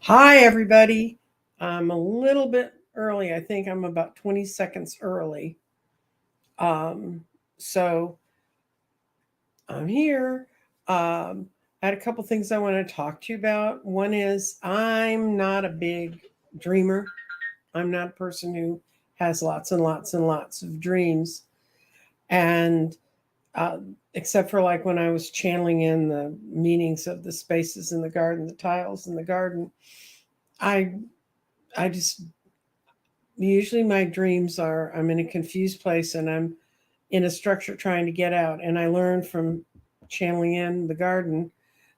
Hi, everybody. I'm a little bit early. I think I'm about 20 seconds early. Um, so I'm here. I had a couple things I want to talk to you about. One is I'm not a big dreamer. I'm not a person who has lots and lots and lots of dreams. And uh, except for like when I was channeling in the meanings of the spaces in the garden, the tiles in the garden, I I just usually my dreams are I'm in a confused place and I'm in a structure trying to get out. And I learned from channeling in the garden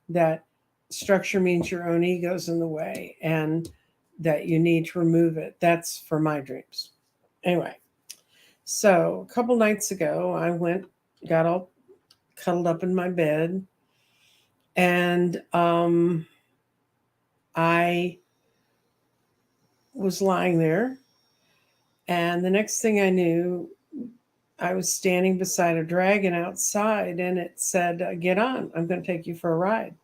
that structure means your own ego's in the way and that you need to remove it. That's for my dreams. Anyway, so a couple nights ago, I got all cuddled up in my bed, and I was lying there. And the next thing I knew, I was standing beside a dragon outside and it said, "Get on. I'm going to take you for a ride."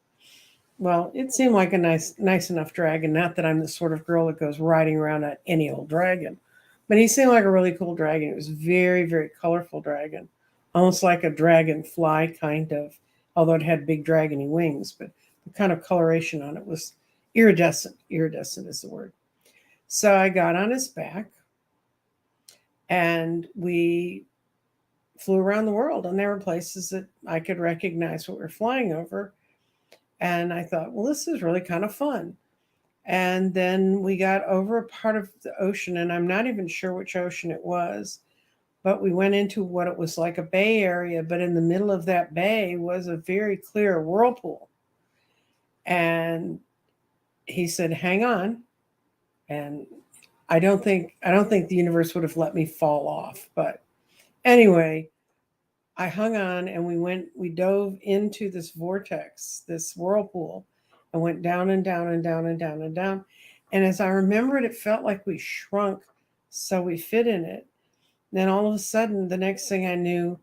Well, it seemed like a nice enough dragon. Not that I'm the sort of girl that goes riding around on any old dragon, but he seemed like a really cool dragon. It was very, very colorful dragon, almost like a dragonfly kind of, although it had big dragony wings, but the kind of coloration on it was iridescent. Iridescent is the word. So I got on his back and we flew around the world, and there were places that I could recognize what we're flying over. And I thought, well, this is really kind of fun. And then we got over a part of the ocean, and I'm not even sure which ocean it was, but we went into what it was like a bay area, but in the middle of that bay was a very clear whirlpool. And he said, "Hang on." And I don't think the universe would have let me fall off, but anyway, I hung on and we dove into this vortex, this whirlpool, and went down and down and down and down and down. And as I remember it, it felt like we shrunk so we fit in it. Then all of a sudden, the next thing I knew,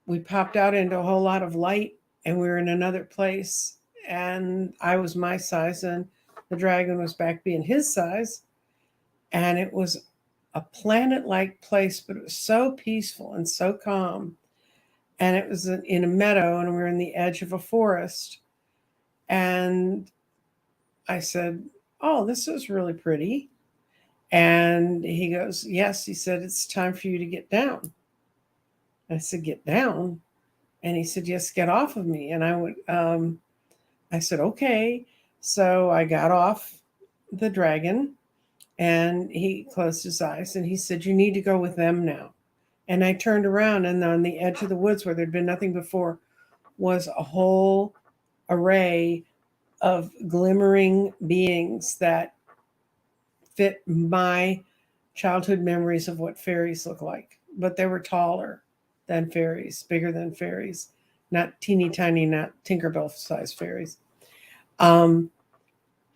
we popped out into a whole lot of light and we were in another place. And I was my size and the dragon was back being his size. And it was a planet like place, but it was so peaceful and so calm, and it was in a meadow and we were in the edge of a forest. And I said, "Oh, this is really pretty." And he goes, "Yes." He said, "It's time for you to get down." I said, "Get down?" And he said, "Yes, get off of me." And I said, "Okay." So I got off the dragon and he closed his eyes and he said, "You need to go with them now." And I turned around, and on the edge of the woods where there'd been nothing before was a whole array of glimmering beings that fit my childhood memories of what fairies look like. But they were taller than fairies, bigger than fairies, not teeny tiny, not Tinkerbell sized fairies. Um,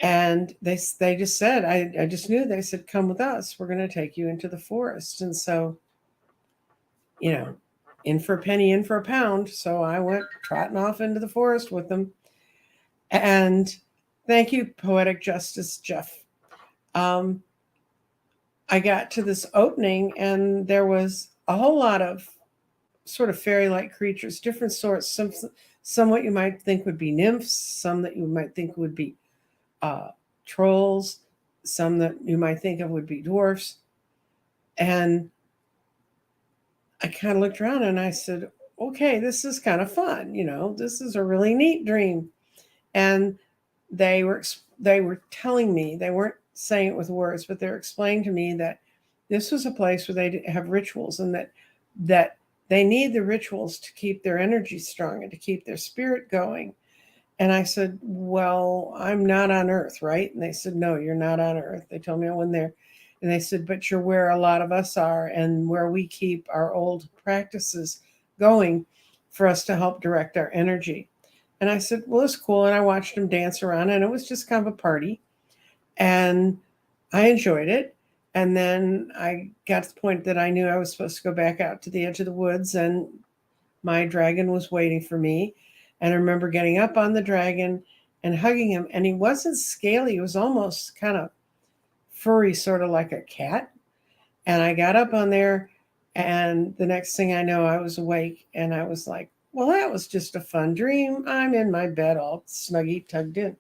and they just said, I just knew, they said, "Come with us. We're going to take you into the forest." And so, you know, in for a penny, in for a pound. So I went trotting off into the forest with them. And thank you, Poetic Justice Jeff. Um, I got to this opening, and there was a whole lot of sort of fairy-like creatures, different sorts. Some what you might think would be nymphs, some that you might think would be uh, trolls, some that you might think of would be dwarfs. And I kind of looked around and I said, "Okay, this is kind of fun. This is a really neat dream." And they were telling me, they weren't saying it with words, but they're explaining to me that this was a place where they have rituals, and that they need the rituals to keep their energy strong and to keep their spirit going. And I said, "Well, I'm not on Earth, right?" And they said, "No, you're not on Earth." They told me I wasn't there. And they said, "But you're where a lot of us are and where we keep our old practices going for us to help direct our energy." And I said, "Well, it's cool." And I watched them dance around, and it was just kind of a party. And I enjoyed it. And then I got to the point that I knew I was supposed to go back out to the edge of the woods, and my dragon was waiting for me. And I remember getting up on the dragon and hugging him. And he wasn't scaly. He was almost kind of furry, sort of like a cat. And I got up on there, and the next thing I know, I was awake, and I was like, well, that was just a fun dream. I'm in my bed all snuggy tugged in.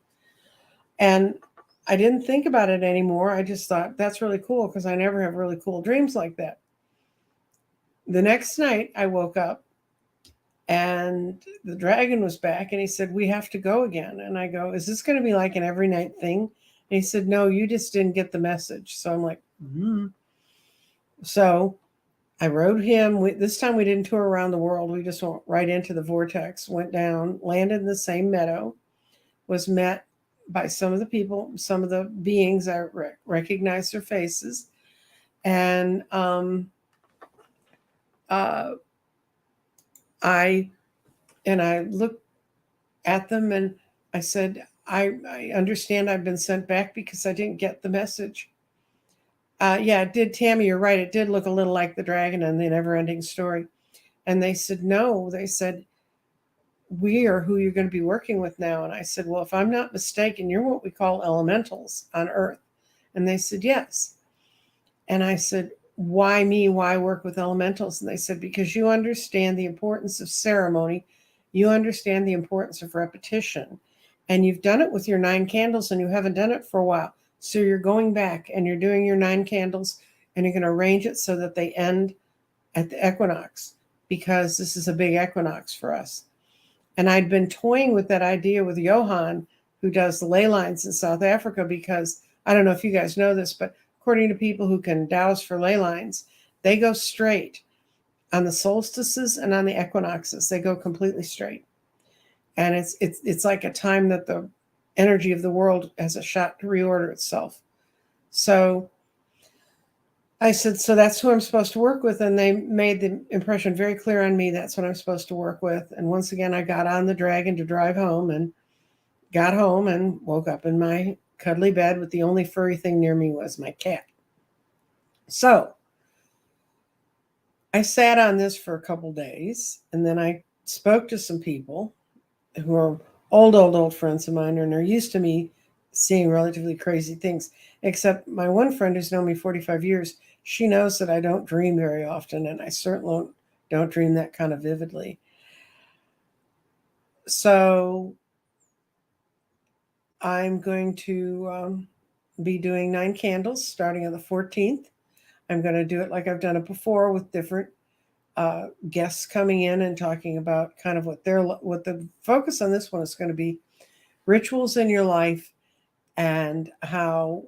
And I didn't think about it anymore. I just thought that's really cool because I never have really cool dreams like that. The next night I woke up and the dragon was back and he said, we have to go again. And I go, is this going to be like an every night thing? And he said, no, you just didn't get the message. So I'm like, So I rode him. This time we didn't tour around the world. We just went right into the vortex, went down, landed in the same meadow, was met by some of the people, some of the beings. I recognized their faces. And I looked at them and I said, I understand I've been sent back because I didn't get the message. Yeah, it did, Tammy, you're right. It did look a little like the dragon in the never ending story. And they said, no. They said, we are who you're going to be working with now. And I said, well, if I'm not mistaken, you're what we call elementals on Earth. And they said, yes. And I said, why me? Why work with elementals? And they said, because you understand the importance of ceremony. You understand the importance of repetition. And you've done it with your 9 candles and you haven't done it for a while. So you're going back and you're doing your 9 candles and you're going to arrange it so that they end at the equinox, because this is a big equinox for us. And I'd been toying with that idea with Johan, who does the ley lines in South Africa, because I don't know if you guys know this, but according to people who can dowse for ley lines, they go straight on the solstices and on the equinoxes. They go completely straight. And it's like a time that the energy of the world has a shot to reorder itself. So I said, so that's who I'm supposed to work with. And they made the impression very clear on me. That's what I'm supposed to work with. And once again, I got on the dragon to drive home and got home and woke up in my cuddly bed with the only furry thing near me was my cat. So I sat on this for a couple days, and then I spoke to some people who are old friends of mine, and are used to me seeing relatively crazy things, except my one friend who's known me 45 years. She knows that I don't dream very often, and I certainly don't dream that kind of vividly. So I'm going to be doing 9 candles starting on the 14th. I'm going to do it like I've done it before, with different guests coming in and talking about kind of what the focus on this one is going to be: rituals in your life and how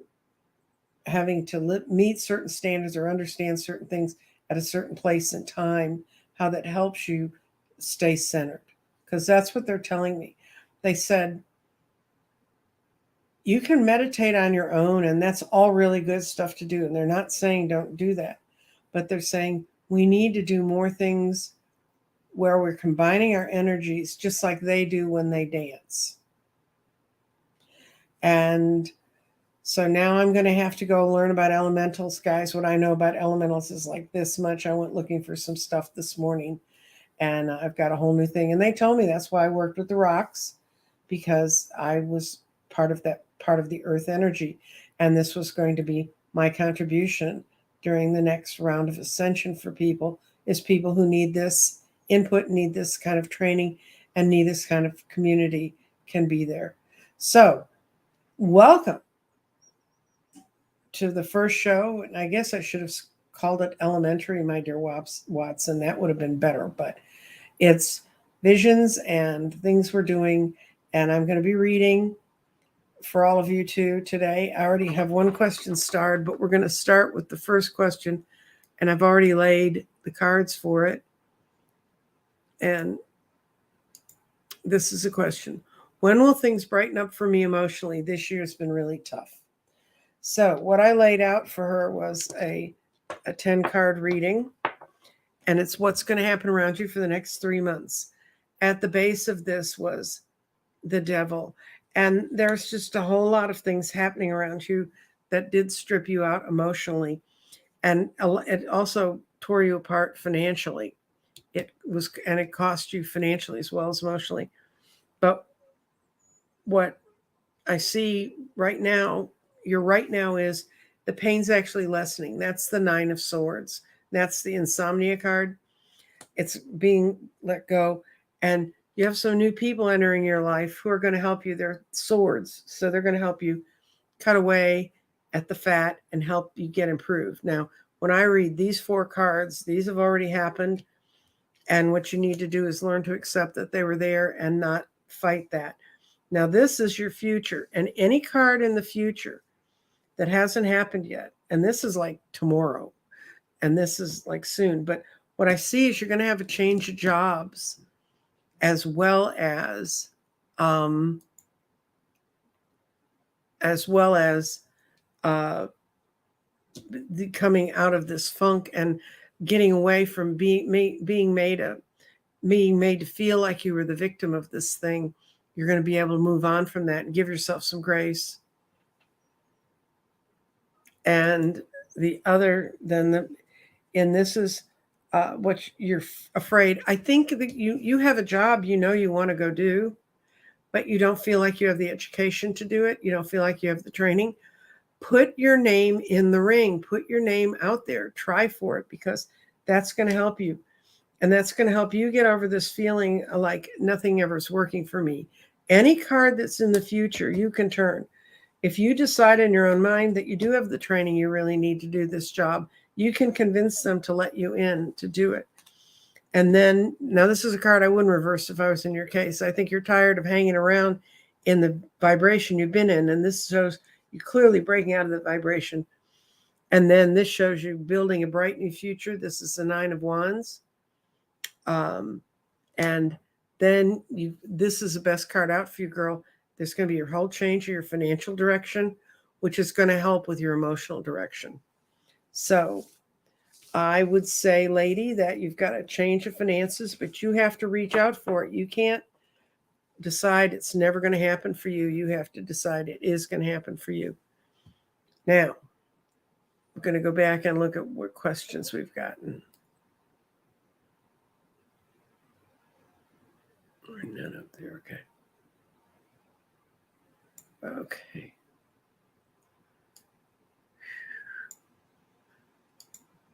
having to meet certain standards or understand certain things at a certain place and time, how that helps you stay centered. Because that's what they're telling me. They said, you can meditate on your own, and that's all really good stuff to do. And they're not saying don't do that, but they're saying we need to do more things where we're combining our energies, just like they do when they dance. And so now I'm going to have to go learn about elementals, guys. What I know about elementals is like this much. I went looking for some stuff this morning, and I've got a whole new thing. And they told me that's why I worked with the rocks, because I was part of the earth energy. And this was going to be my contribution during the next round of ascension for people, is people who need this input, need this kind of training, and need this kind of community can be there. So welcome to the first show. And I guess I should have called it Elementary, my dear Watson. That would have been better, but it's visions and things we're doing. And I'm going to be reading for all of you too today. I already have one question starred, but we're going to start with the first question. And I've already laid the cards for it. And this is a question: when will things brighten up for me emotionally? This year's been really tough. So what I laid out for her was a 10-card reading, and it's what's going to happen around you for the next 3 months. At the base of this was the devil. And there's just a whole lot of things happening around you that did strip you out emotionally. And it also tore you apart financially. It cost you financially as well as emotionally. But what I see right now, your right now is the pain's actually lessening. That's the Nine of Swords. That's the insomnia card. It's being let go. And you have some new people entering your life who are going to help you. They're swords. So they're going to help you cut away at the fat and help you get improved. Now, when I read these 4 cards, these have already happened. And what you need to do is learn to accept that they were there and not fight that. Now, this is your future. And any card in the future that hasn't happened yet, and this is like tomorrow, and this is like soon, but what I see is you're going to have a change of jobs as well as um, as well as uh, coming out of this funk and getting away from being made to feel like you were the victim of this thing. You're going to be able to move on from that and give yourself some grace. And the other then the and this is what you're afraid. I think that you have a job you want to go do, but you don't feel like you have the education to do it. You don't feel like you have the training. Put your name in the ring. Put your name out there. Try for it, because that's going to help you. And that's going to help you get over this feeling like nothing ever is working for me. Any card that's in the future, you can turn. If you decide in your own mind that you do have the training you really need to do this job, you can convince them to let you in to do it. And then, now this is a card I wouldn't reverse if I was in your case. I think you're tired of hanging around in the vibration you've been in. And this shows you clearly breaking out of the vibration. And then this shows you building a bright new future. This is the Nine of Wands. And then this is the best card out for you, girl. There's going to be your whole change of your financial direction, which is going to help with your emotional direction. So I would say, lady, that you've got a change of finances, but you have to reach out for it. You can't decide it's never going to happen for you. You have to decide it is going to happen for you. Now, we're going to go back and look at what questions we've gotten. None up there. Okay. Okay.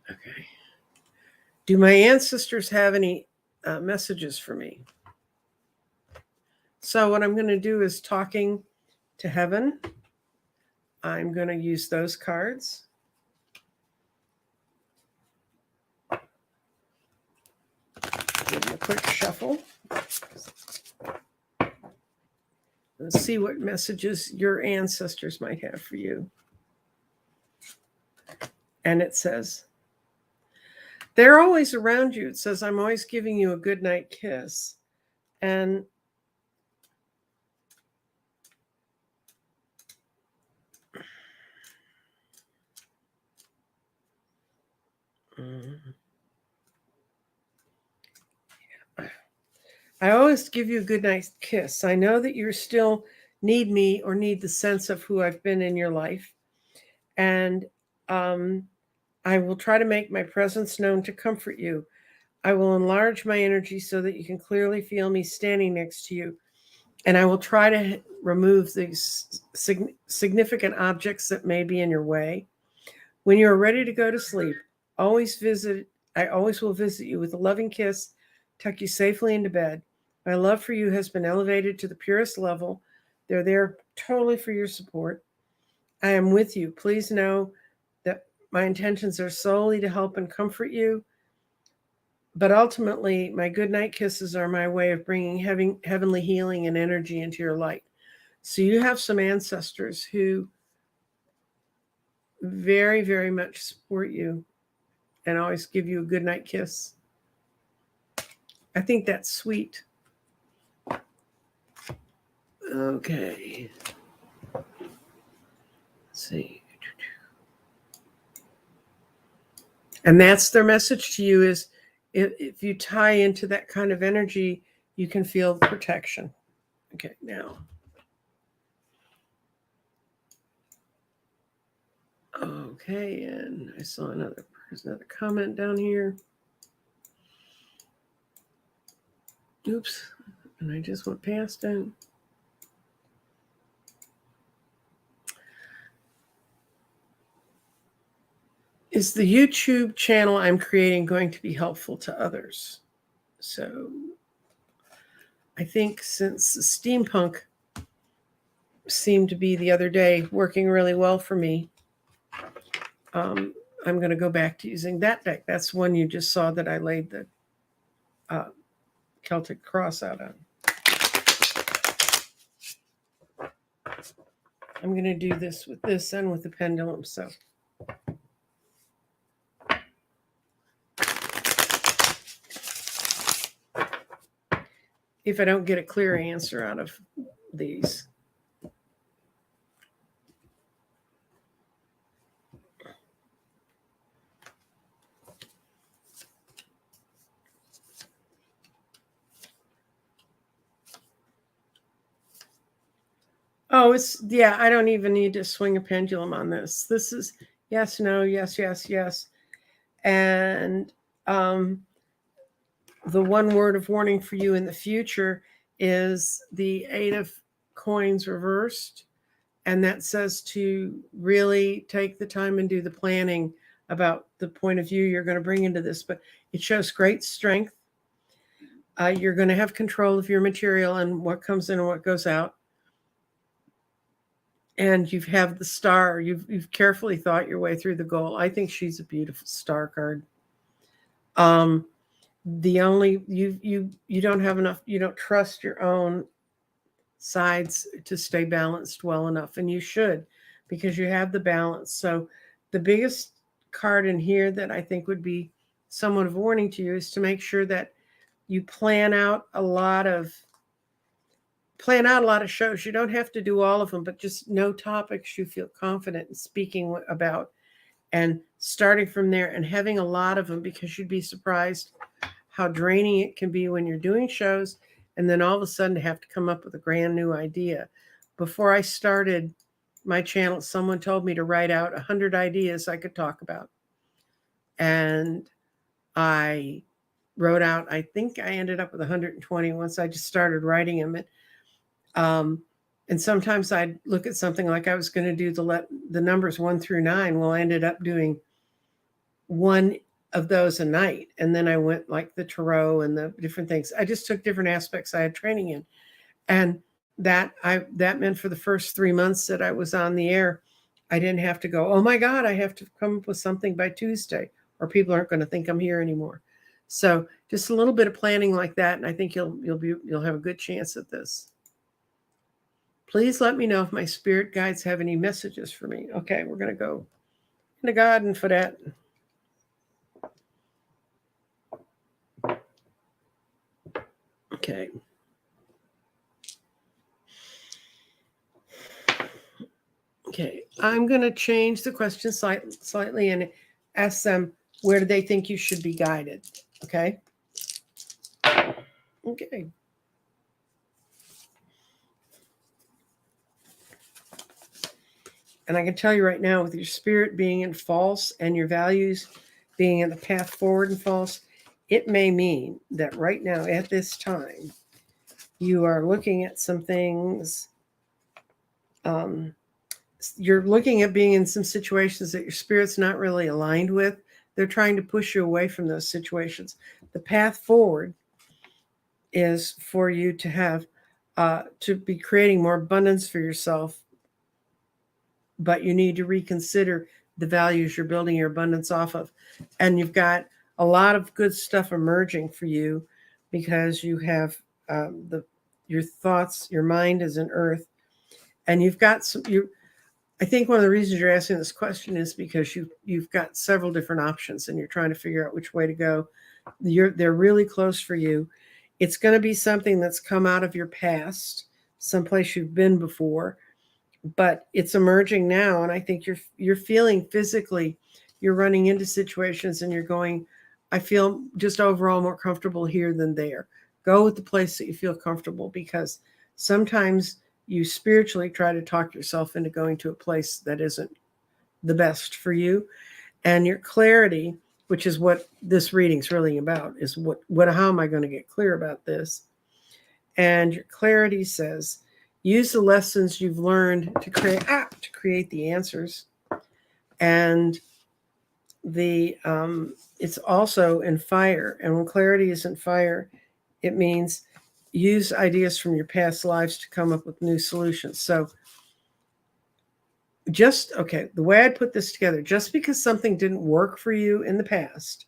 Okay. Do my ancestors have any messages for me? So what I'm going to do is talking to heaven. I'm going to use those cards. Give them a quick shuffle. Let's see what messages your ancestors might have for you. And it says, they're always around you. It says, I'm always giving you a good night kiss. And I always give you a good night kiss. I know that you still need me or need the sense of who I've been in your life. And I will try to make my presence known to comfort you. I will enlarge my energy so that you can clearly feel me standing next to you. And I will try to remove these significant objects that may be in your way. When you are ready to go to sleep, I always will visit you with a loving kiss, tuck you safely into bed. My love for you has been elevated to the purest level. They're there totally for your support. I am with you. Please know that my intentions are solely to help and comfort you. But ultimately, my goodnight kisses are my way of bringing heavenly healing and energy into your light. So you have some ancestors who very, very much support you and always give you a goodnight kiss. I think that's sweet. Okay. Let's see. And that's their message to you is if you tie into that kind of energy, you can feel protection. Okay, now. Okay, and I saw another comment down here. Oops, and I just went past it. Is the YouTube channel I'm creating going to be helpful to others? So I think since steampunk seemed to be the other day working really well for me, I'm going to go back to using that deck. That's one you just saw that I laid the Celtic cross out on. I'm going to do this with this and with the pendulum. So if I don't get a clear answer out of these. Oh, yeah, I don't even need to swing a pendulum on this. This is yes, no, yes, yes, yes. And the one word of warning for you in the future is the 8 of coins reversed. And that says to really take the time and do the planning about the point of view you're going to bring into this. But it shows great strength. You're going to have control of your material and what comes in and what goes out. And you have the star. You've carefully thought your way through the goal. I think she's a beautiful star card. The only you don't have enough. You don't trust your own sides to stay balanced well enough, and you should, because you have the balance. So the biggest card in here that I think would be somewhat of a warning to you is to make sure that you plan out a lot of shows. You don't have to do all of them, but just know topics you feel confident in speaking about and starting from there and having a lot of them, because you'd be surprised how draining it can be when you're doing shows and then all of a sudden to have to come up with a brand new idea. Before I started my channel, someone told me to write out 100 ideas I could talk about. And I wrote out, I think I ended up with 120 once I just started writing them. And sometimes I'd look at something like I was going to do the numbers 1 through 9. Well, I ended up doing one of those a night. And then I went like the tarot and the different things. I just took different aspects I had training in. And that meant for the first 3 months that I was on the air, I didn't have to go, oh my God, I have to come up with something by Tuesday, or people aren't going to think I'm here anymore. So just a little bit of planning like that, and I think you'll have a good chance at this. Please let me know if my spirit guides have any messages for me. Okay, we're going to go into God and for that. Okay. Okay, I'm going to change the question slightly and ask them, where do they think you should be guided? Okay. Okay. And I can tell you right now, with your spirit being in false and your values being in the path forward in false, it may mean that right now at this time, you are looking at some things. You're looking at being in some situations that your spirit's not really aligned with. They're trying to push you away from those situations. The path forward is for you to have, to be creating more abundance for yourself, but you need to reconsider the values you're building your abundance off of. And you've got a lot of good stuff emerging for you because you have your thoughts, your mind is in earth, and you've got I think one of the reasons you're asking this question is because you've got several different options and you're trying to figure out which way to go. They're really close for you. It's going to be something that's come out of your past, someplace you've been before, but it's emerging now. And I think you're feeling physically, you're running into situations and you're going, I feel just overall more comfortable here than there. Go with the place that you feel comfortable, because sometimes you spiritually try to talk yourself into going to a place that isn't the best for you. And your clarity, which is what this reading's really about, is how am I going to get clear about this? And your clarity says, use the lessons you've learned to create the answers. And the it's also in fire, and when clarity is in fire, it means use ideas from your past lives to come up with new solutions. So just okay, the way I'd put this together, just because something didn't work for you in the past,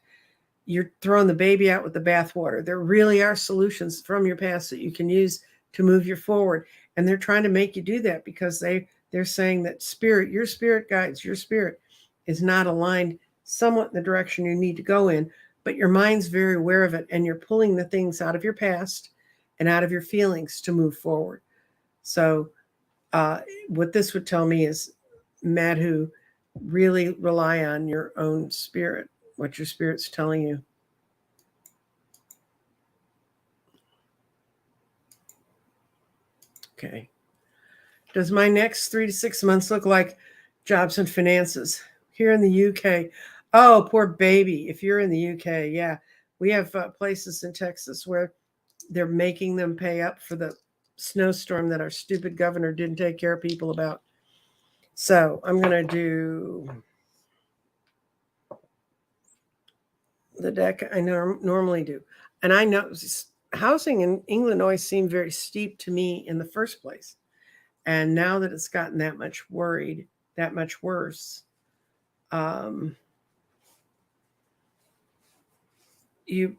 you're throwing the baby out with the bathwater. There really are solutions from your past that you can use to move you forward, and they're trying to make you do that because they're saying that spirit, your spirit guides, your spirit is not aligned somewhat in the direction you need to go in, but your mind's very aware of it, and you're pulling the things out of your past and out of your feelings to move forward. So what this would tell me is, Madhu, really rely on your own spirit, what your spirit's telling you. Okay. Does my next 3 to 6 months look like jobs and finances? Here in the UK, oh, poor baby. If you're in the UK, yeah, we have places in Texas where they're making them pay up for the snowstorm that our stupid governor didn't take care of people about. So I'm going to do the deck I normally do. And I know housing in England always seemed very steep to me in the first place. And now that it's gotten that much worried, that much worse, um, you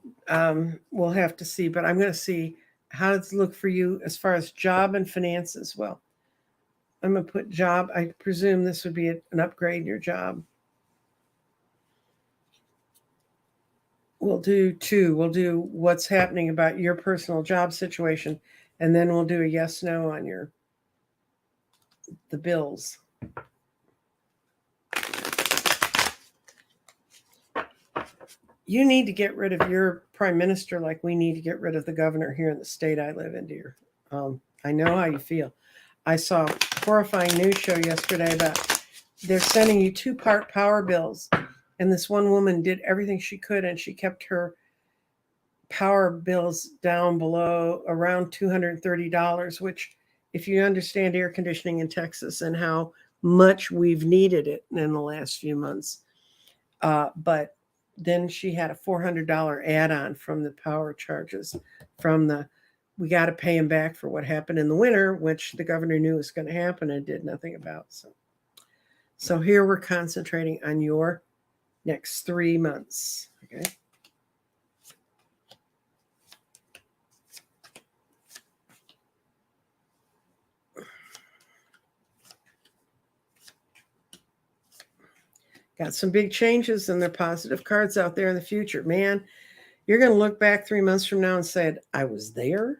will have to see. But I'm going to see how it's look for you as far as job and finances. Well, I'm going to put job. I presume this would be an upgrade in your job. We'll do two. We'll do what's happening about your personal job situation, and then we'll do a yes no on the bills. You need to get rid of your prime minister like we need to get rid of the governor here in the state I live in, dear. I know how you feel. I saw a horrifying news show yesterday about they're sending you 2-part power bills, and this one woman did everything she could, and she kept her power bills down below around $230, which, if you understand air conditioning in Texas and how much we've needed it in the last few months, but then she had a $400 add-on from the power charges from the we got to pay him back for what happened in the winter, which the governor knew was going to happen and did nothing about. So here we're concentrating on your next 3 months. Okay. Got some big changes and they're positive cards out there in the future. Man, you're going to look back 3 months from now and say, I was there.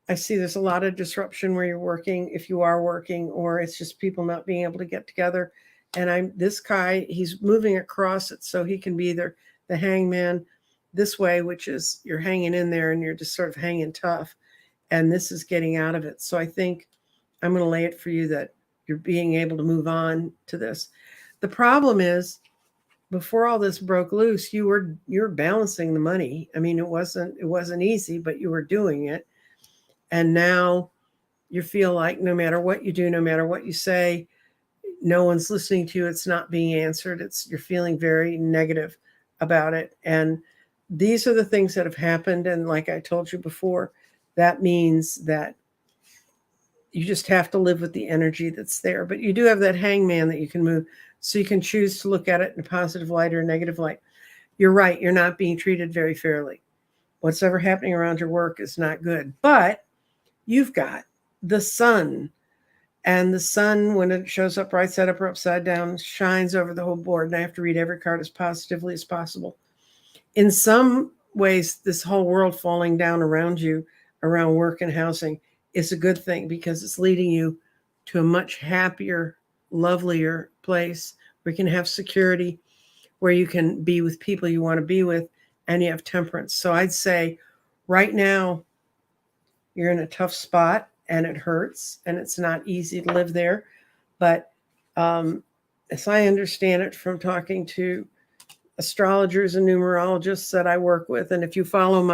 I see there's a lot of disruption where you're working, if you are working, or it's just people not being able to get together. And this guy, he's moving across it so he can be either the hangman this way, which is you're hanging in there and you're just sort of hanging tough. And this is getting out of it. So I think I'm going to lay it for you that you're being able to move on to this. The problem is, before all this broke loose, you were balancing the money. I mean, it wasn't easy, but you were doing it. And now you feel like no matter what you do, no matter what you say, no one's listening to you. It's not being answered. You're feeling very negative about it. And these are the things that have happened. And like I told you before, that means that you just have to live with the energy that's there. But you do have that hangman that you can move. So you can choose to look at it in a positive light or a negative light. You're right. You're not being treated very fairly. What's ever happening around your work is not good. But you've got the sun. And the sun, when it shows up right side up or upside down, shines over the whole board. And I have to read every card as positively as possible. In some ways, this whole world falling down around you, around work and housing, is a good thing because it's leading you to a much happier, lovelier place where you can have security, where you can be with people you want to be with, and you have temperance. So I'd say right now, you're in a tough spot and it hurts and it's not easy to live there. But as I understand it from talking to astrologers and numerologists that I work with, and if you follow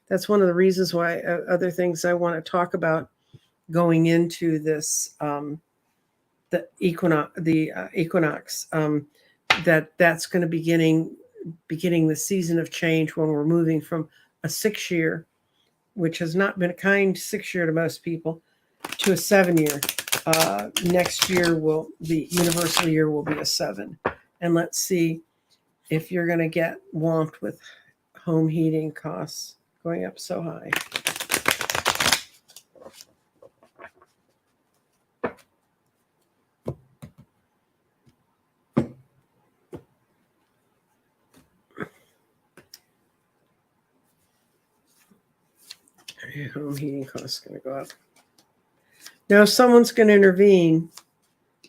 that's one of the reasons why other things I want to talk about going into this, the Equinox, that's going to beginning the season of change when we're moving from a 6 year, which has not been a kind 6 year to most people, to a 7 year. Next year the universal year will be a 7. And let's see if you're going to get whomped with home heating costs going up so high. Home heating costs going to go up. Now, if someone's going to intervene,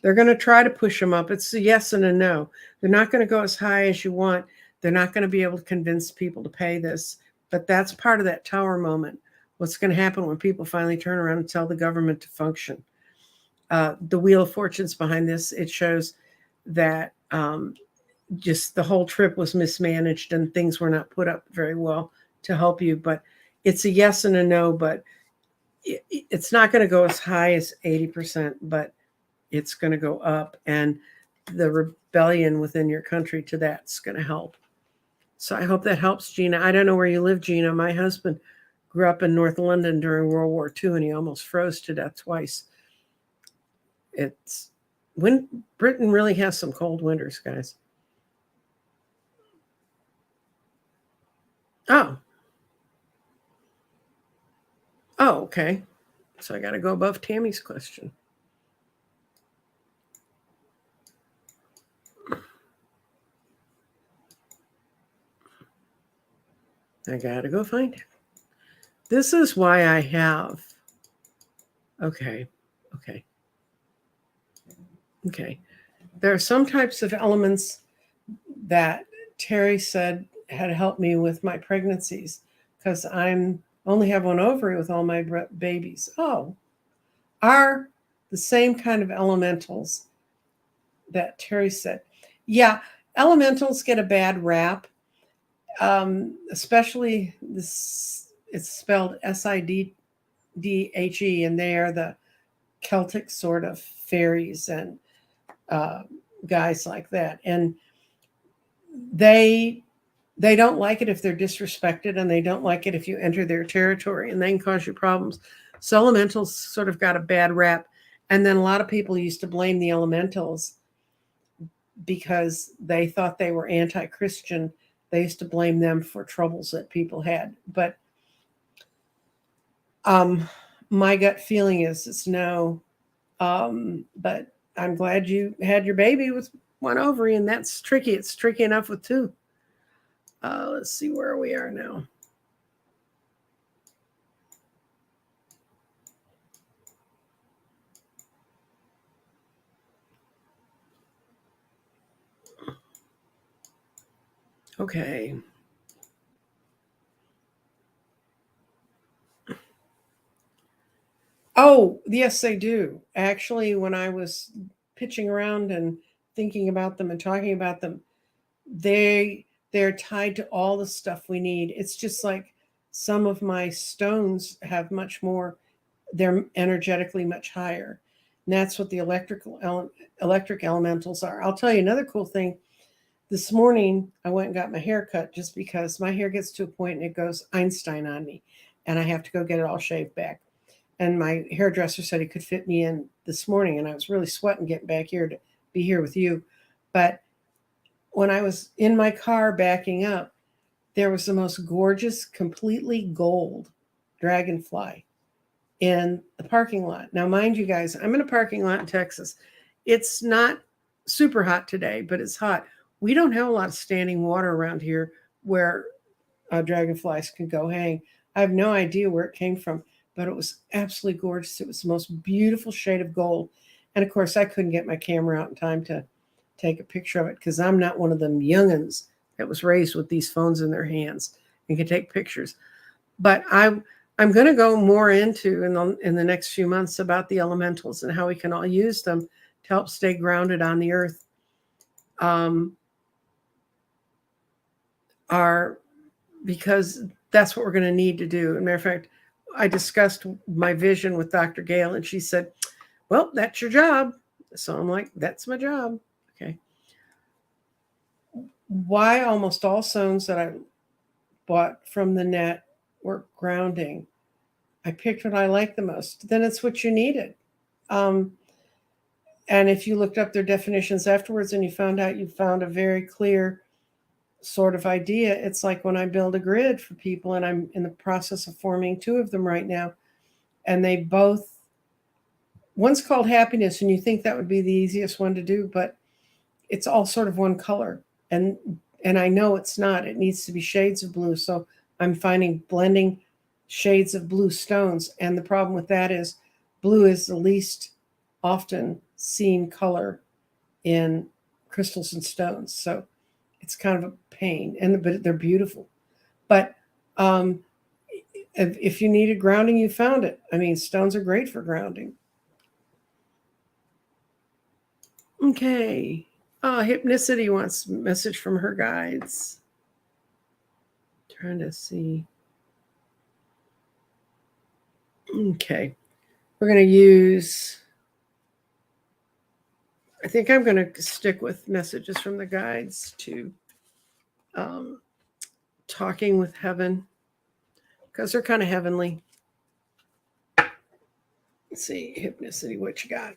they're going to try to push them up. It's a yes and a no. They're not going to go as high as you want. They're not going to be able to convince people to pay this. But that's part of that tower moment. What's going to happen when people finally turn around and tell the government to function? The Wheel of Fortune's behind this. It shows that just the whole trip was mismanaged and things were not put up very well to help you. But it's a yes and a no, but it's not going to go as high as 80%, but it's going to go up. And the rebellion within your country to that's going to help. So I hope that helps, Gina. I don't know where you live, Gina. My husband grew up in North London during World War II, and he almost froze to death twice. It's when Britain really has some cold winters, guys. Oh, okay. So I got to go above Tammy's question. I got to go find it. This is why I have. Okay. There are some types of elements that Terry said had helped me with my pregnancies because I'm only have one ovary with all my babies. Are the same kind of elementals that Terry said. Yeah, elementals get a bad rap, especially this. It's spelled Sidhe, and they are the Celtic sort of fairies and guys like that, and they don't like it if they're disrespected, and they don't like it if you enter their territory, and they can cause you problems. So elementals sort of got a bad rap, and then a lot of people used to blame the elementals because they thought they were anti-Christian. They used to blame them for troubles that people had, but my gut feeling is it's no. But I'm glad you had your baby with one ovary, and that's tricky. It's tricky enough with two. Let's see where we are now. Okay. Oh, yes, they do. Actually, when I was pitching around and thinking about them and talking about them, they're tied to all the stuff we need. It's just like some of my stones have much more, they're energetically much higher. And that's what the electric elementals are. I'll tell you another cool thing. This morning, I went and got my hair cut just because my hair gets to a point and it goes Einstein on me, and I have to go get it all shaved back. And my hairdresser said he could fit me in this morning, and I was really sweating getting back here to be here with you. But when I was in my car backing up, there was the most gorgeous, completely gold dragonfly in the parking lot. Now, mind you guys, I'm in a parking lot in Texas. It's not super hot today, but it's hot. We don't have a lot of standing water around here where dragonflies can go hang. I have no idea where it came from, but it was absolutely gorgeous. It was the most beautiful shade of gold. And of course, I couldn't get my camera out in time to take a picture of it because I'm not one of them youngins that was raised with these phones in their hands and can take pictures. But I'm going to go more into in the next few months about the elementals and how we can all use them to help stay grounded on the earth. Because that's what we're going to need to do. As a matter of fact, I discussed my vision with Dr. Gale, and she said, well, that's your job. So I'm like, that's my job. Okay. why almost all stones that I bought from the net were grounding. I picked what I liked the most. Then it's what you needed. Um, and if you looked up their definitions afterwards and you found out you found a very clear sort of idea, it's like when I build a grid for people, and I'm in the process of forming two of them right now, and they both, one's called happiness, and you think that would be the easiest one to do, but it's all sort of one color. And I know it's not. It needs to be shades of blue. So I'm finding blending shades of blue stones. And the problem with that is blue is the least often seen color in crystals and stones. So it's kind of a pain. But they're beautiful. But um, if you needed grounding, you found it. I mean, stones are great for grounding. Okay. Hypnicity wants a message from her guides. Trying to see. Okay. We're going to use, I think I'm going to stick with messages from the guides to um, talking with heaven, because they're kind of heavenly. Let's see, hypnicity, what you got?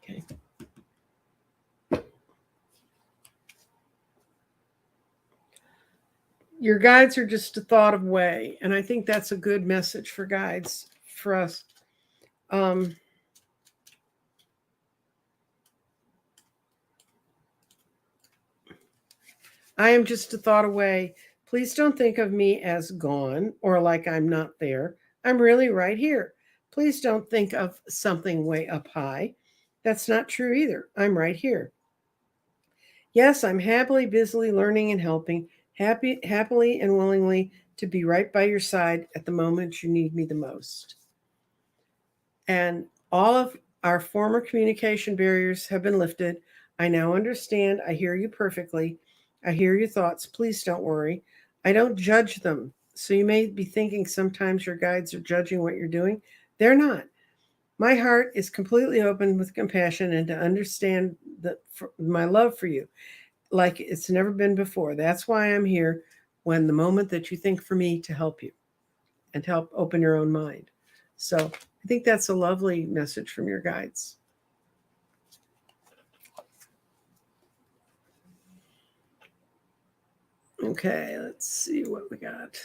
Okay. Your guides are just a thought away, and I think that's a good message for guides for us. I am just a thought away. Please don't think of me as gone or like I'm not there. I'm really right here. Please don't think of something way up high. That's not true either. I'm right here. Yes, I'm happily, busily learning and helping, happily and willingly to be right by your side at the moment you need me the most. And all of our former communication barriers have been lifted. I now understand. I hear you perfectly. I hear your thoughts. Please don't worry. I don't judge them. So you may be thinking sometimes your guides are judging what you're doing. They're not. My heart is completely open with compassion and to understand my love for you like it's never been before. That's why I'm here when the moment that you think for me to help you and to help open your own mind. So I think that's a lovely message from your guides. Okay, let's see what we got.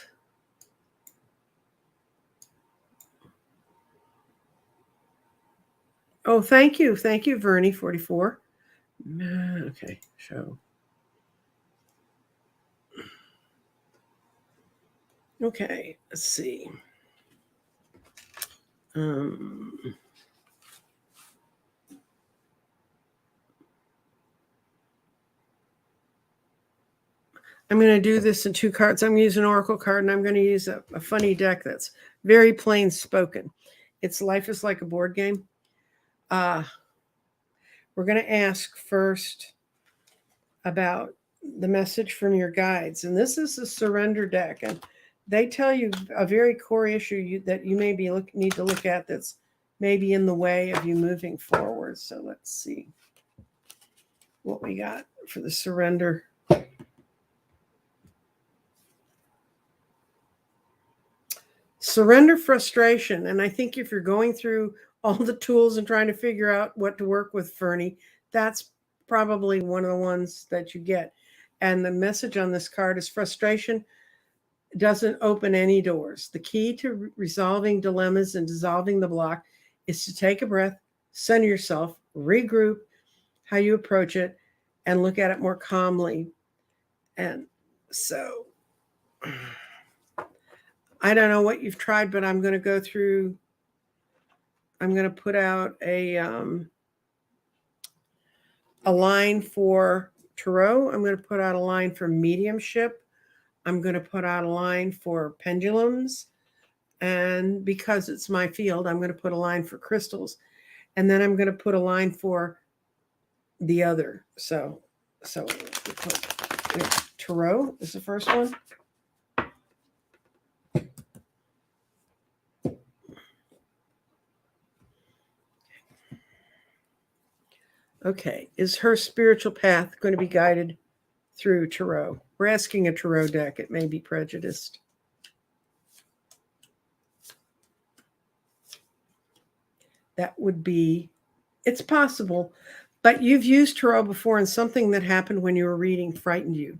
Oh, thank you. Thank you, Vernie44. Okay, show. Okay, let's see. Um, I'm going to do this in two cards. I'm going to use an oracle card, and I'm going to use a funny deck that's very plain spoken. It's Life is Like a Board Game. We're going to ask first about the message from your guides. And this is a surrender deck. And they tell you a very core issue that you maybe need to look at that's maybe in the way of you moving forward. So let's see what we got for the surrender. Surrender frustration. And I think if you're going through all the tools and trying to figure out what to work with, Fernie, that's probably one of the ones that you get. And the message on this card is frustration doesn't open any doors. The key to resolving dilemmas and dissolving the block is to take a breath, center yourself, regroup how you approach it, and look at it more calmly. And so I don't know what you've tried, but I'm going to go through, I'm going to put out a line for tarot. I'm going to put out a line for mediumship. I'm going to put out a line for pendulums. And because it's my field, I'm going to put a line for crystals. And then I'm going to put a line for the other. So So Tarot is the first one. Okay, is her spiritual path going to be guided through Tarot? We're asking a Tarot deck. It may be prejudiced. That would be, it's possible, but you've used Tarot before, and something that happened when you were reading frightened you.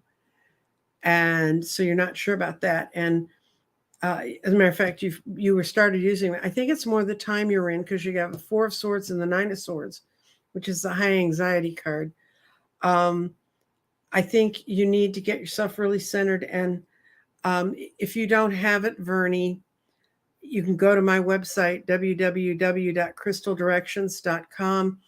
And so you're not sure about that. And as a matter of fact, you were started using it. I think it's more the time you're in, because you have the Four of Swords and the Nine of Swords, which is the high anxiety card. I think you need to get yourself really centered. And if you don't have it, Vernie, you can go to my website, www.crystaldirections.com.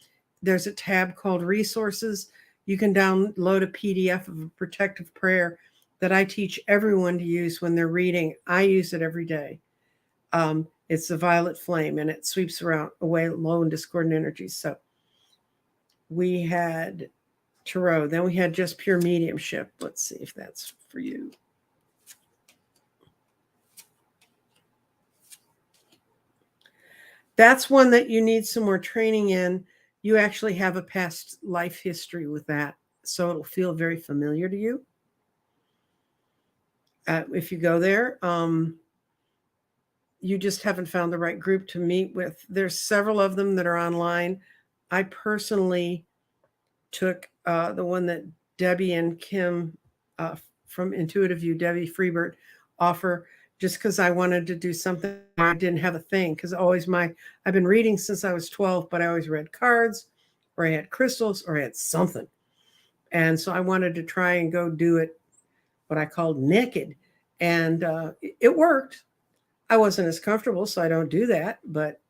There's a tab called Resources. You can download a PDF of a protective prayer that I teach everyone to use when they're reading. I use it every day. It's the violet flame, and it sweeps away low and discordant energies. So we had Tarot. Then we had just pure mediumship. Let's see if that's for you. That's one that you need some more training in. You actually have a past life history with that, so it'll feel very familiar to you. If you go there, you just haven't found the right group to meet with. There's several of them that are online. I personally took the one that Debbie and Kim from Intuitive View, Debbie Freebert, offer, just because I wanted to do something. I didn't have a thing, because I've been reading since I was 12, but I always read cards, or I had crystals, or I had something. And so I wanted to try and go do it, what I called naked. And it worked. I wasn't as comfortable, so I don't do that. But,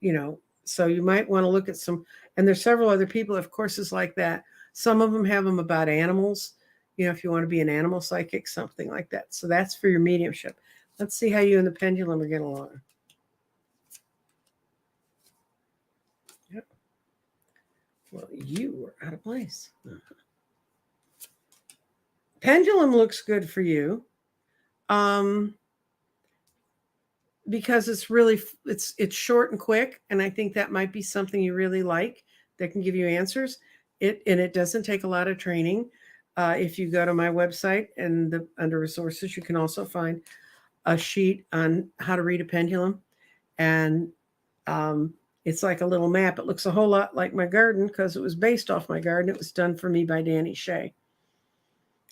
so you might want to look at some, and there's several other people, of courses like that. Some of them have them about animals, if you want to be an animal psychic, something like that. So that's for your mediumship. Let's see how you and the pendulum are getting along. Yep. Well, you were out of place. Pendulum looks good for you. Because it's short and quick, and I think that might be something you really like, that can give you answers. It doesn't take a lot of training. If you go to my website and under resources, you can also find a sheet on how to read a pendulum, and it's like a little map. It looks a whole lot like my garden, because it was based off my garden. It was done for me by Danny Shea.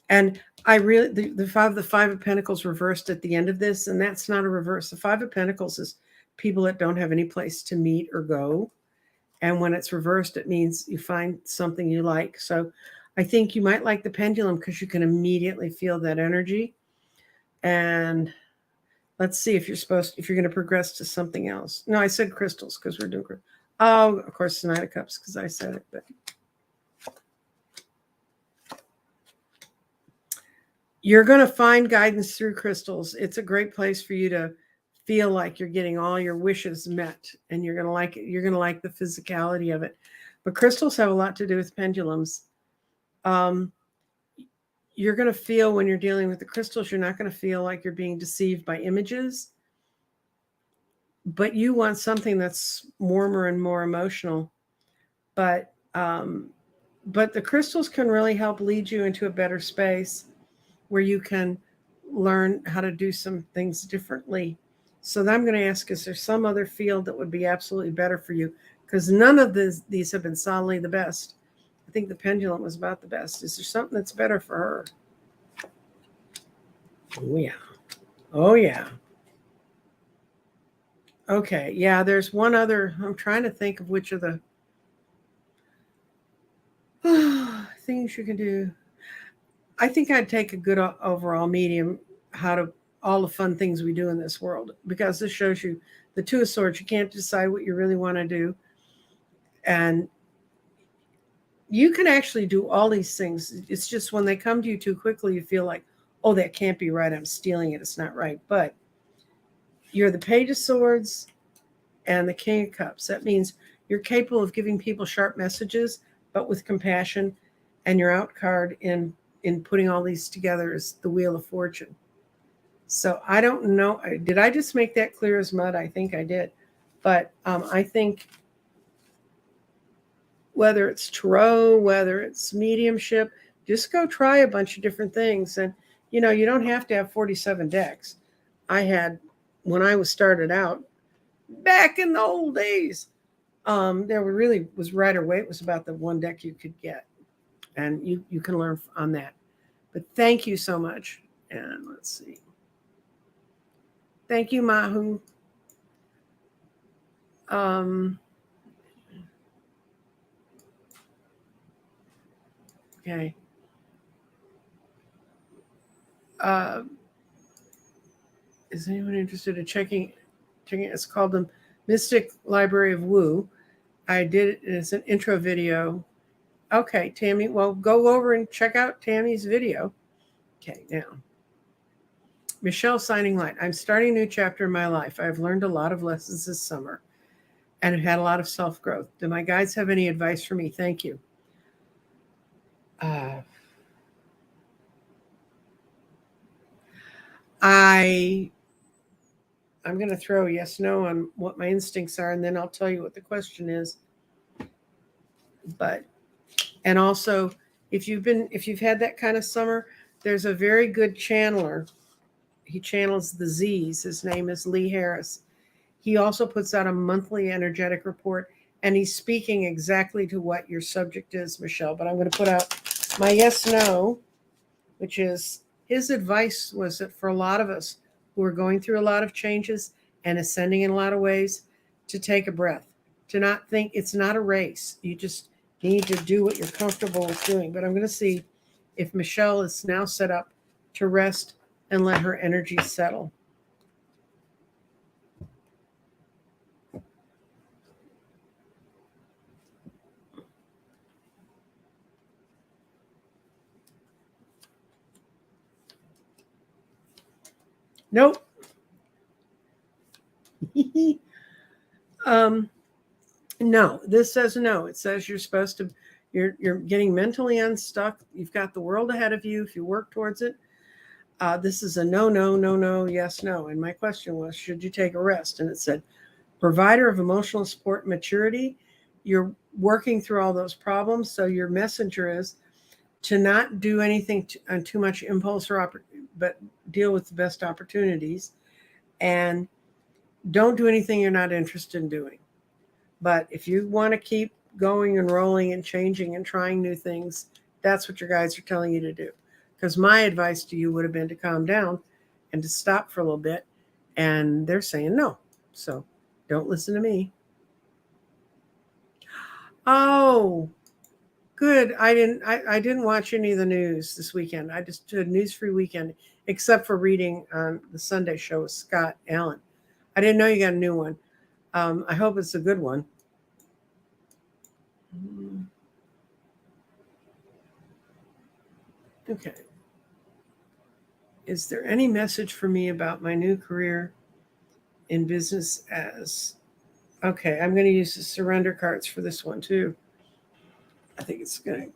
And I really, the Five of Pentacles reversed at the end of this, and that's not a reverse. The Five of Pentacles is people that don't have any place to meet or go. And when it's reversed, it means you find something you like. So I think you might like the pendulum, because you can immediately feel that energy. And let's see if you're going to progress to something else. No, I said crystals, because we're doing, of course, the Knight of Cups, because I said it, but. You're going to find guidance through crystals. It's a great place for you to feel like you're getting all your wishes met, and you're going to like it. You're going to like the physicality of it. But crystals have a lot to do with pendulums. You're going to feel, when you're dealing with the crystals, you're not going to feel like you're being deceived by images. But you want something that's warmer and more emotional. But the crystals can really help lead you into a better space, where you can learn how to do some things differently. So I'm going to ask, is there some other field that would be absolutely better for you? Because none of these have been solidly the best. I think the pendulum was about the best. Is there something that's better for her? Oh, yeah. Oh, yeah. Okay. Yeah, there's one other. I'm trying to think of which of the things you can do. I think I'd take a good overall medium, all the fun things we do in this world, because this shows you the Two of Swords. You can't decide what you really want to do. And you can actually do all these things. It's just when they come to you too quickly, you feel like, oh, that can't be right. I'm stealing it. It's not right. But you're the Page of Swords and the King of Cups. That means you're capable of giving people sharp messages, but with compassion. And your out card in putting all these together is the Wheel of Fortune. So I don't know. Did I just make that clear as mud? I think I did. But I think whether it's tarot, whether it's mediumship, just go try a bunch of different things. And, you don't have to have 47 decks. I had, when I was started out, back in the old days, there really was Rider-Waite was about the one deck you could get. And you can learn on that. But thank you so much. And let's see. Thank you, Mahu. Okay. Is anyone interested in checking? It's called the Mystic Library of Wu. I did it as an intro video. Okay, Tammy. Well, go over and check out Tammy's video. Okay, now. Michelle signing light. I'm starting a new chapter in my life. I've learned a lot of lessons this summer and have had a lot of self-growth. Do my guides have any advice for me? Thank you. I'm going to throw yes, no on what my instincts are, and then I'll tell you what the question is. And also, if you've had that kind of summer, there's a very good channeler. He channels the Z's. His name is Lee Harris. He also puts out a monthly energetic report, and he's speaking exactly to what your subject is, Michelle. But I'm going to put out my yes, no, which is his advice was that for a lot of us who are going through a lot of changes and ascending in a lot of ways, to take a breath, to not think it's not a race. You just need to do what you're comfortable with doing. But I'm going to see if Michelle is now set up to rest and let her energy settle. Nope. No, this says no. It says you're supposed to, you're getting mentally unstuck. You've got the world ahead of you if you work towards it. This is a no, no, no, no, yes, no. And my question was, should you take a rest? And it said, provider of emotional support and maturity. You're working through all those problems. So your messenger is to not do anything on too much impulse but deal with the best opportunities. And don't do anything you're not interested in doing. But if you want to keep going and rolling and changing and trying new things, that's what your guides are telling you to do. Because my advice to you would have been to calm down and to stop for a little bit. And they're saying no. So don't listen to me. Oh, good. I didn't watch any of the news this weekend. I just did a news-free weekend, except for reading on the Sunday show with Scott Allen. I didn't know you got a new one. I hope it's a good one. Okay. Is there any message for me about my new career in business as... Okay, I'm going to use the surrender cards for this one too. I think it's going to...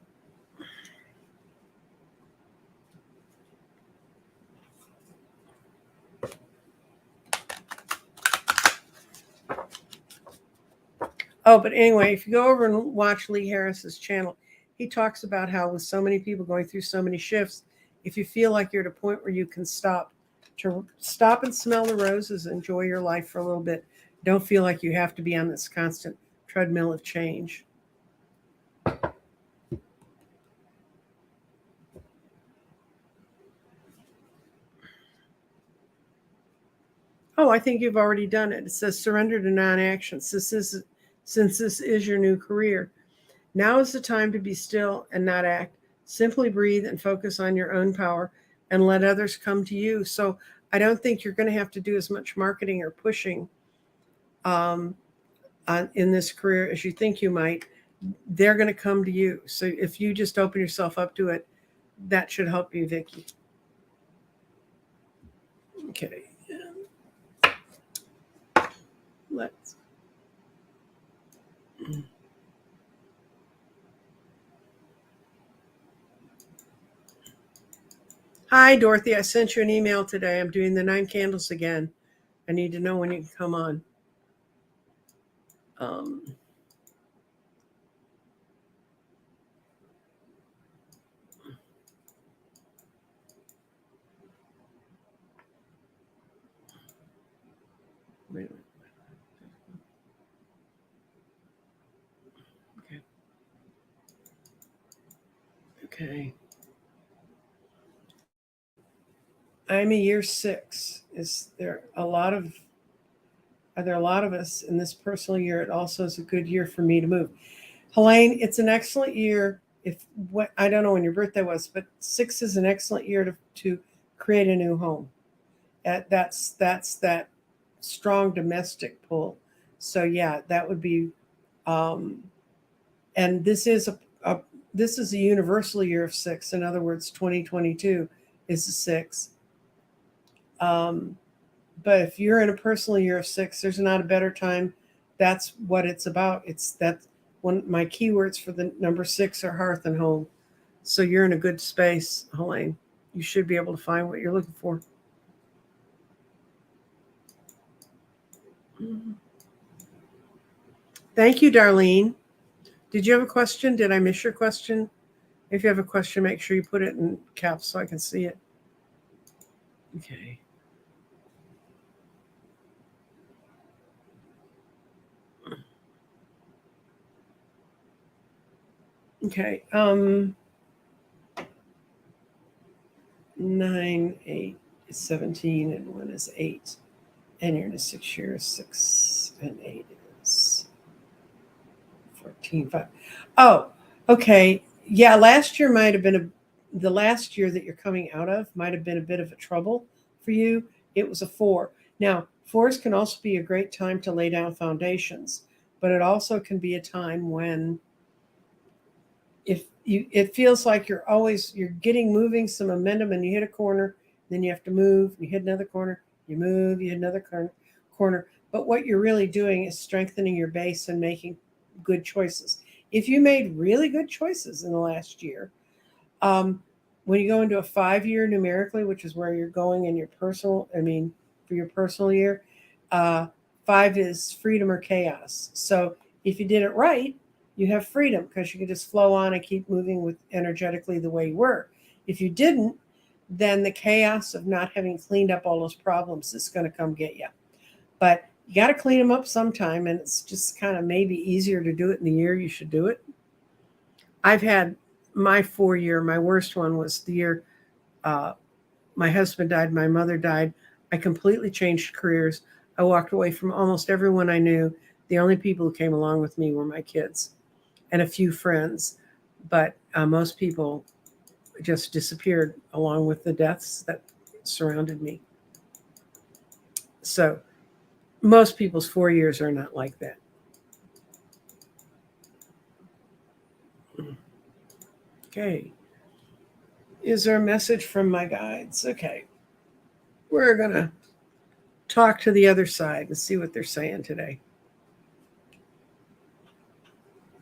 Oh, but anyway, if you go over and watch Lee Harris's channel, he talks about how with so many people going through so many shifts, if you feel like you're at a point where you can stop and smell the roses, enjoy your life for a little bit. Don't feel like you have to be on this constant treadmill of change. Oh, I think you've already done it. It says surrender to non-action. Since this is your new career, now is the time to be still and not act. Simply breathe and focus on your own power and let others come to you. So I don't think you're going to have to do as much marketing or pushing in this career as you think you might. They're going to come to you. So if you just open yourself up to it, that should help you, Vicki. Okay. Let's... Hi, Dorothy. I sent you an email today. I'm doing the 9 candles again. I need to know when you can come on. Um, wait a minute. Okay. Okay. I'm a year 6. Is there a lot of Are there a lot of us in this personal year? It also is a good year for me to move. Helene, it's an excellent year. If what I don't know when your birthday was, but 6 is an excellent year to create a new home. That's that strong domestic pull. So yeah, that would be. Um, and this is a universal year of 6. In other words, 2022 is a 6. Um, but if you're in a personal year of 6, there's not a better time. That's what it's about. It's that one. My keywords for the number 6 are hearth and home. So you're in a good space, Helene. You should be able to find what you're looking for. Thank you, Darlene. Did you have a question? Did I miss your question? If you have a question, make sure you put it in caps so I can see it. Okay. Okay. 9, 8 is 17, and 1 is 8. And you're in a 6 year. 6 and 8 is 14, 5. Oh, okay. Yeah, last year might have been the last year that you're coming out of might have been a bit of a trouble for you. It was a 4. Now, 4s can also be a great time to lay down foundations, but it also can be a time when if you it feels like you're getting moving some momentum and you hit a corner, then you have to move, you hit another corner, you move, you hit another corner. But what you're really doing is strengthening your base and making good choices. If you made really good choices in the last year, when you go into a 5 year numerically, which is where you're going in your personal, I mean, for your personal year, uh, 5 is freedom or chaos. So if you did it right, you have freedom because you can just flow on and keep moving with energetically the way you were. If you didn't, then the chaos of not having cleaned up all those problems is going to come get you. But you got to clean them up sometime, and it's just kind of maybe easier to do it in the year you should do it. I've had my 4 year, my worst one was the year uh, my husband died, my mother died. I completely changed careers. I walked away from almost everyone I knew. The only people who came along with me were my kids and a few friends, but most people just disappeared along with the deaths that surrounded me. So most people's 4 years are not like that. Okay. Is there a message from my guides? Okay. We're going to talk to the other side and see what they're saying today.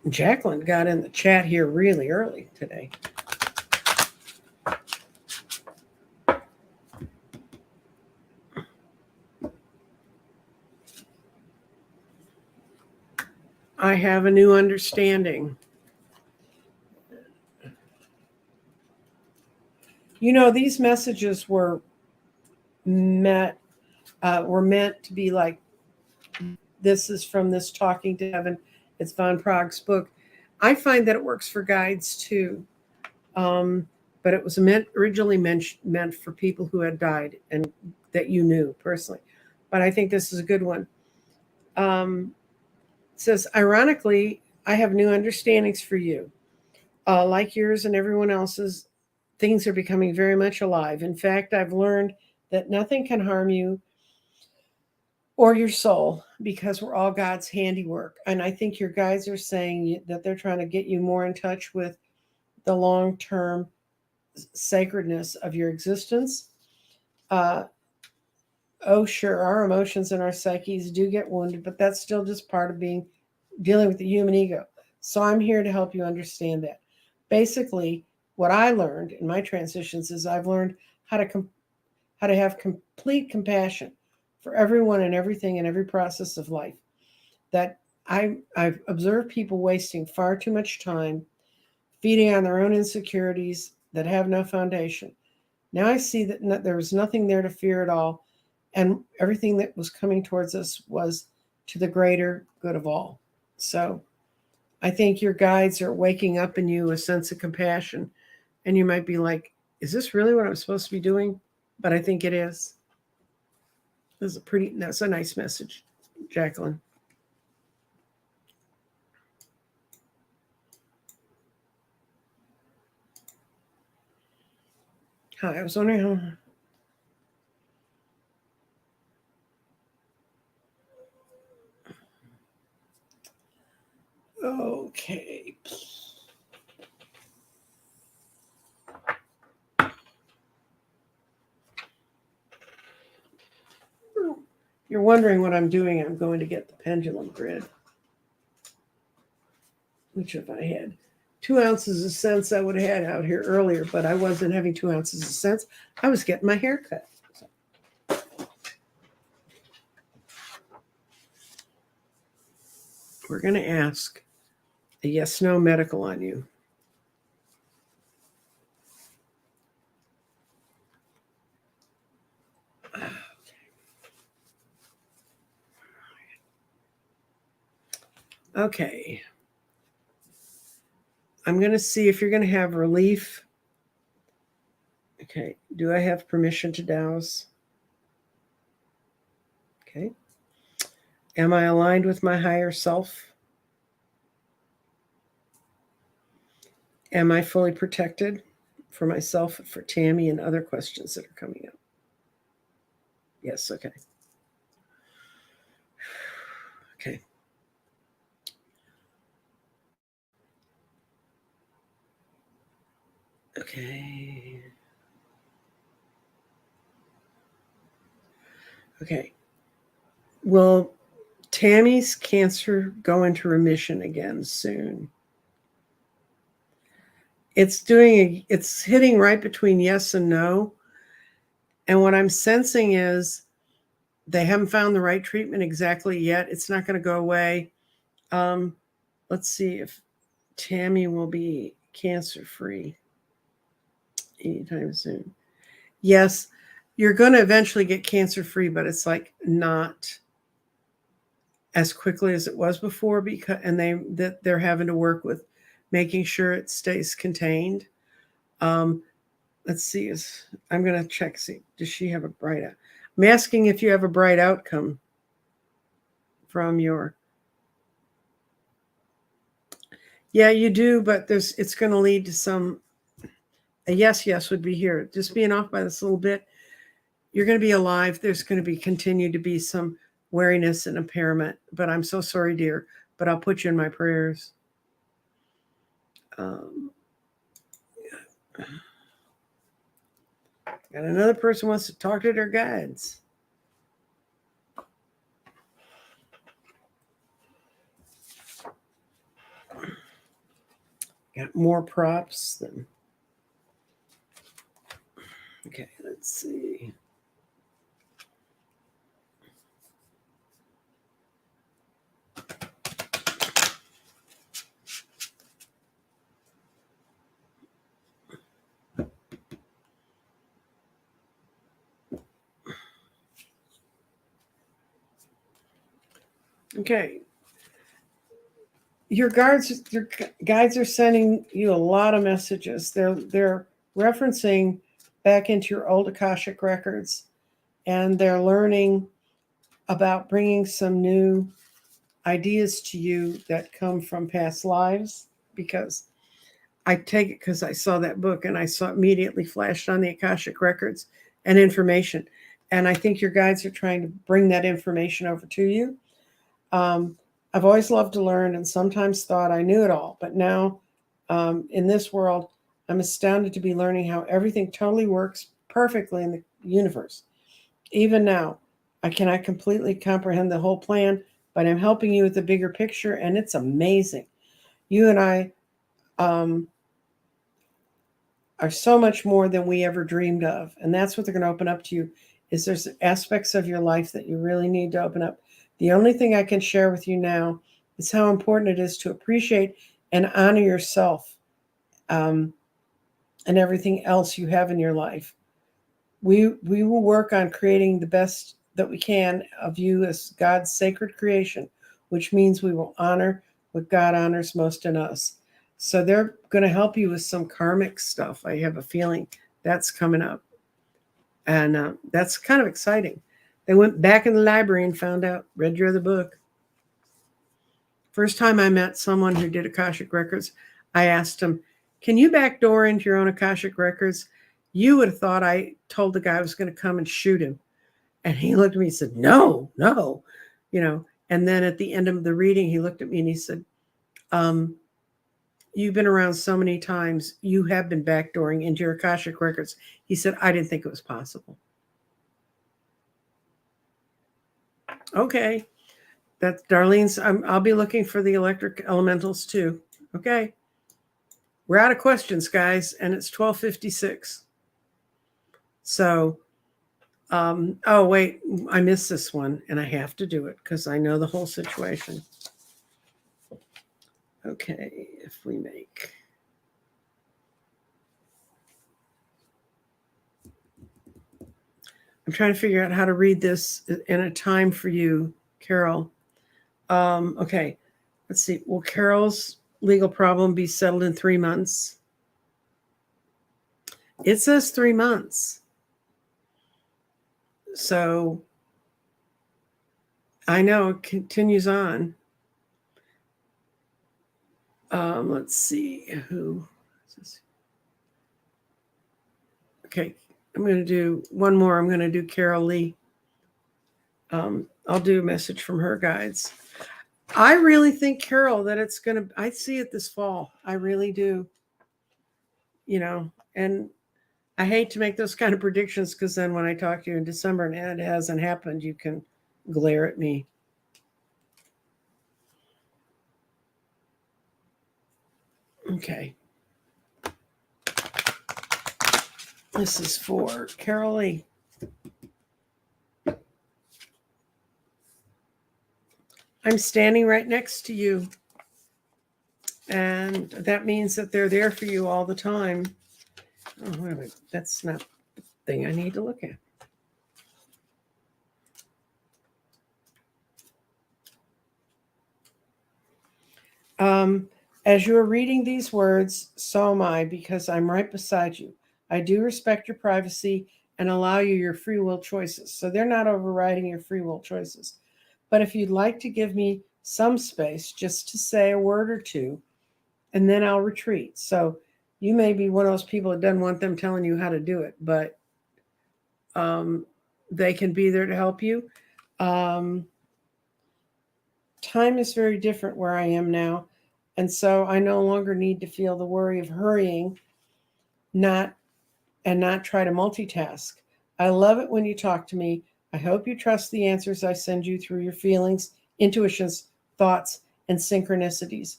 Jacqueline got in the chat here really early today. I have a new understanding. You know, these messages met were meant to be like, this is from this Talking to Heaven. It's Von Prague's book. I find that it works for guides too, but it was originally meant for people who had died and that you knew personally. But I think this is a good one. It says, ironically, I have new understandings for you. Like yours and everyone else's, things are becoming very much alive. In fact, I've learned that nothing can harm you or your soul because we're all God's handiwork. And I think your guides are saying that they're trying to get you more in touch with the long term sacredness of your existence. Uh, oh, sure, our emotions and our psyches do get wounded, but that's still just part of dealing with the human ego. So I'm here to help you understand that. Basically, what I learned in my transitions is I've learned how to have complete compassion for everyone and everything in every process of life. That I've observed people wasting far too much time feeding on their own insecurities that have no foundation. Now I see that there was nothing there to fear at all, and everything that was coming towards us was to the greater good of all. So I think your guides are waking up in you a sense of compassion, and you might be like, is this really what I'm supposed to be doing? But I think it is. That's a nice message, Jacqueline. Hi, I was wondering how. Okay. You're wondering what I'm doing. I'm going to get the pendulum grid. Which if I had 2 ounces of sense, I would have had out here earlier, but I wasn't having 2 ounces of sense. I was getting my hair cut. We're going to ask a yes/no medical on you. Okay. I'm going to see if you're going to have relief. Okay. Do I have permission to douse? Okay. Am I aligned with my higher self? Am I fully protected for myself, for Tammy, and other questions that are coming up? Yes. Okay. Okay. Okay. Okay. Will Tammy's cancer go into remission again soon? It's hitting right between yes and no. And what I'm sensing is they haven't found the right treatment exactly yet. It's not going to go away. Let's see if Tammy will be cancer free anytime soon. Yes, you're going to eventually get cancer free, but it's like not as quickly as it was before, because they're having to work with making sure it stays contained. Let's see. I'm going to check. See, does she have a bright out? I'm asking if you have a bright outcome from your. Yeah, you do, but it's going to lead to some. A yes would be here. Just being off by this little bit, you're going to be alive. There's going to be continue to be some wariness and impairment. But I'm so sorry, dear. But I'll put you in my prayers. And another person wants to talk to their guides. Got more props than. Okay, let's see. Okay. Your guides are sending you a lot of messages. They're referencing back into your old Akashic records, and they're learning about bringing some new ideas to you that come from past lives. Because I take it because I saw that book and I saw immediately flashed on the Akashic records and information, and I think your guides are trying to bring that information over to you. I've always loved to learn and sometimes thought I knew it all, but now in this world, I'm astounded to be learning how everything totally works perfectly in the universe. Even now, I cannot completely comprehend the whole plan, but I'm helping you with the bigger picture, and it's amazing. You and I are so much more than we ever dreamed of. And that's what they're going to open up to you, is there's aspects of your life that you really need to open up. The only thing I can share with you now is how important it is to appreciate and honor yourself, um, and everything else you have in your life. We will work on creating the best that we can of you as God's sacred creation, which means we will honor what God honors most in us. So they're going to help you with some karmic stuff. I have a feeling that's coming up, and that's kind of exciting. They went back in the library and found out, read your other book. First time I met someone who did Akashic Records, I asked him, "Can you backdoor into your own Akashic Records?" You would have thought I told the guy I was going to come and shoot him. And he looked at me and said, "No, no," you know. And then at the end of the reading, he looked at me and he said, um, "You've been around so many times. You have been backdooring into your Akashic Records." He said, "I didn't think it was possible." Okay. That's Darlene's. I'll be looking for the electric elementals too. Okay. We're out of questions, guys, and it's 12:56. So, oh, wait, I missed this one, and I have to do it because I know the whole situation. Okay, if we make... I'm trying to figure out how to read this in a time for you, Carol. Okay, let's see. Will Carol's legal problem be settled in 3 months? It says 3 months. So I know it continues on. Let's see who. Okay, I'm going to do one more. I'm going to do Carol Lee. I'll do a message from her guides. I really think, Carol, that it's going to, I see it this fall. I really do. You know, and I hate to make those kind of predictions because then when I talk to you in December and it hasn't happened, you can glare at me. Okay. This is for Carol Lee. I'm standing right next to you. And that means that they're there for you all the time. Oh, wait a minute. That's not the thing I need to look at. As you are reading these words, so am I, because I'm right beside you. I do respect your privacy and allow you your free will choices. So they're not overriding your free will choices. But if you'd like to give me some space just to say a word or two, and then I'll retreat. So you may be one of those people that doesn't want them telling you how to do it, but they can be there to help you. Time is very different where I am now. And so I no longer need to feel the worry of hurrying, not try to multitask. I love it when you talk to me. I hope you trust the answers I send you through your feelings, intuitions, thoughts, and synchronicities.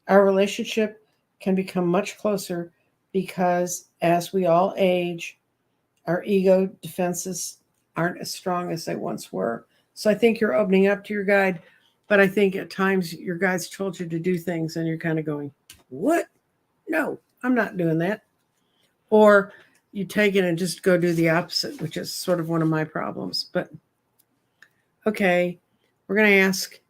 Our relationship can become much closer because as we all age, our ego defenses aren't as strong as they once were. So I think you're opening up to your guide, but I think at times your guides told you to do things and you're kind of going, "What? No, I'm not doing that." Or you take it and just go do the opposite, which is sort of one of my problems. But okay, we're going to ask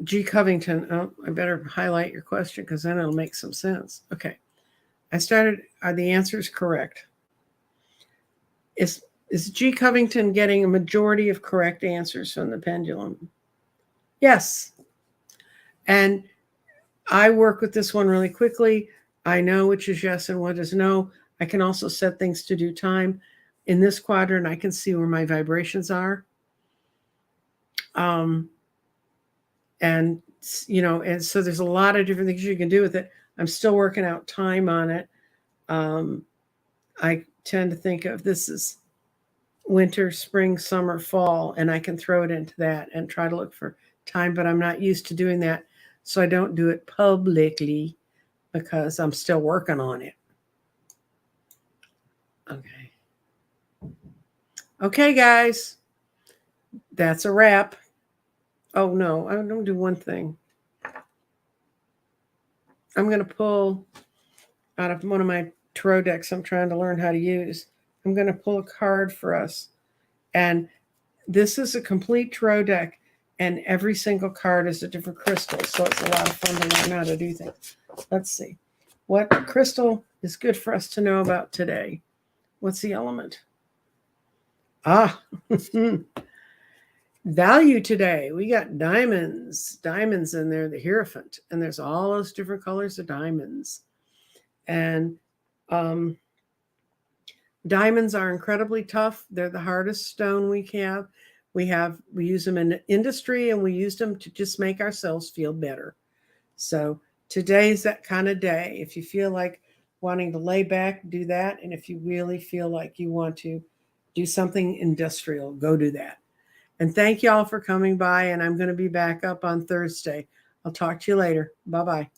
G. Covington. Oh, I better highlight your question because then it'll make some sense. Okay. I started, are the answers correct? Is G. Covington getting a majority of correct answers from the pendulum? Yes. And I work with this one really quickly. I know which is yes and what is no. I can also set things to do time. In this quadrant, I can see where my vibrations are. And, you know, and so there's a lot of different things you can do with it. I'm still working out time on it. I tend to think of this as winter, spring, summer, fall, and I can throw it into that and try to look for time, but I'm not used to doing that. So I don't do it publicly because I'm still working on it. Okay, guys, that's a wrap. Oh, no, I'm going to do one thing. I'm going to pull out of one of my tarot decks I'm trying to learn how to use. I'm going to pull a card for us. And this is a complete tarot deck, and every single card is a different crystal. So it's a lot of fun to learn how to do things. Let's see. What crystal is good for us to know about today? What's the element? Ah, value today. We got diamonds. Diamonds in there, the Hierophant. And there's all those different colors of diamonds. And diamonds are incredibly tough. They're the hardest stone we have. We use them in industry, and we use them to just make ourselves feel better. So today's that kind of day. If you feel like wanting to lay back, do that. And if you really feel like you want to do something industrial, go do that. And thank y'all for coming by. And I'm going to be back up on Thursday. I'll talk to you later. Bye-bye.